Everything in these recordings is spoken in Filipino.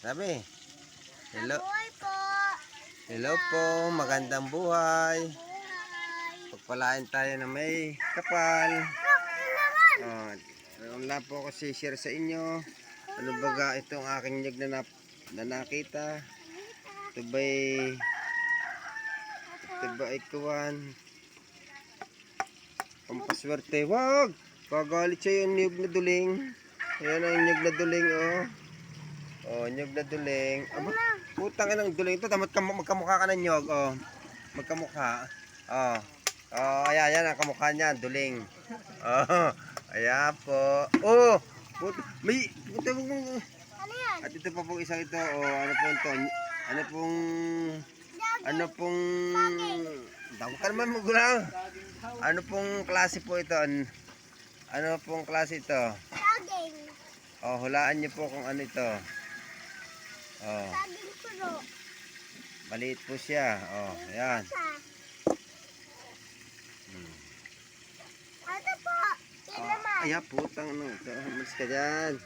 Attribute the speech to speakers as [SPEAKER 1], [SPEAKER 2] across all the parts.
[SPEAKER 1] Sabi. Hello.
[SPEAKER 2] Mabuhay po.
[SPEAKER 1] Hello po. Magandang buhay.
[SPEAKER 2] Buhay.
[SPEAKER 1] Pagpalain tayo na may kapal.
[SPEAKER 2] Naman.
[SPEAKER 1] Wala po ako share sa inyo. Ano baga itong aking nyug na nakita. Ito ba'y kuwan. Pampaswerte. Wag! Pagalit siya yung nyug na duling. Ayan ang nyug na duling, oh. Oh, nyug na duling. Aba, putang ina ng duling ito. Magkamukha ka ng nyug, oh. Magkamukha. Oh. Oh, ayan ang kamukha niya, duling. Oh, ayan po. Oh, puta mo.
[SPEAKER 2] Ano yan?
[SPEAKER 1] At ito pa pong isang ito, oh, ano po ito? Ano pong daw ka naman magulang. Ano pong klase po ito? Ano pong klase ito?
[SPEAKER 2] Saging.
[SPEAKER 1] Oh, hulaan niyo po kung ano ito. Oh,
[SPEAKER 2] Saging puno.
[SPEAKER 1] maliit po siya. Oh, ayan.
[SPEAKER 2] Ano po? Yan naman.
[SPEAKER 1] Ay, putang ano. Mas ka dyan.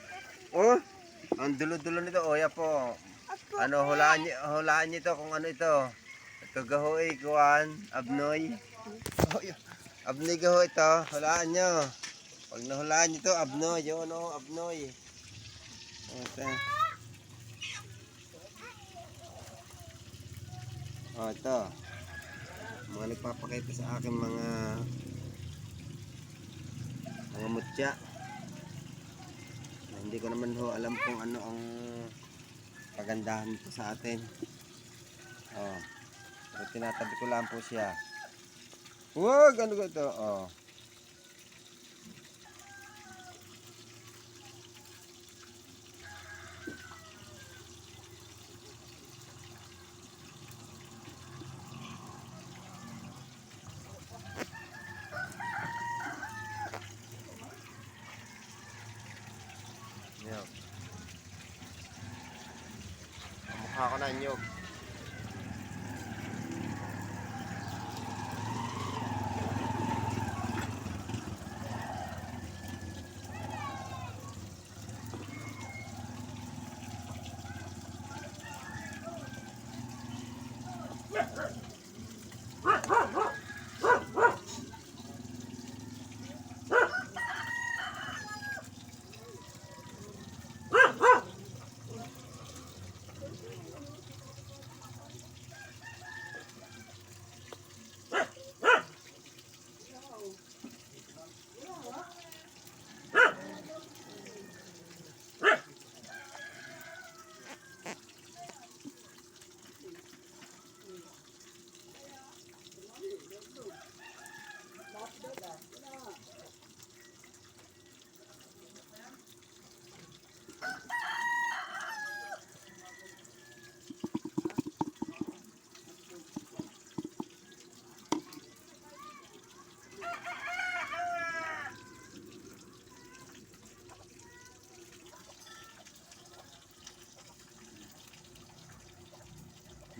[SPEAKER 1] Oh, ang dulo-dulo nito. Oh, ya po.
[SPEAKER 2] Opo.
[SPEAKER 1] Ano, hulaan niyo ito kung ano ito. Ito gahoy, kuwan, abnoy. Oh, abnoy gaho ito. Hulaan niyo. Pag nahulaan niyo ito, abnoy. Yun, oh, abnoy. Oh, ito. Mga nagpapakita sa akin mga mutya. Hindi ko naman ho alam kung ano ang pagandahan nito sa atin. Oh. Pero tinatabi ko lang po siya. Wag! Ano ko ito? Oh. Nyog. Mukha ko na nyog.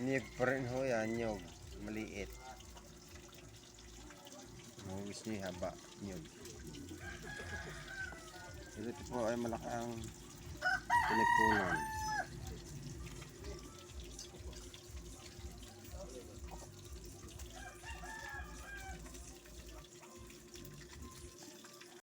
[SPEAKER 1] Nyog pa rin ho yan, nyog. Maliit. Mahugis niyo haba, nyog. Ito po ay malaki ang pinagkunan.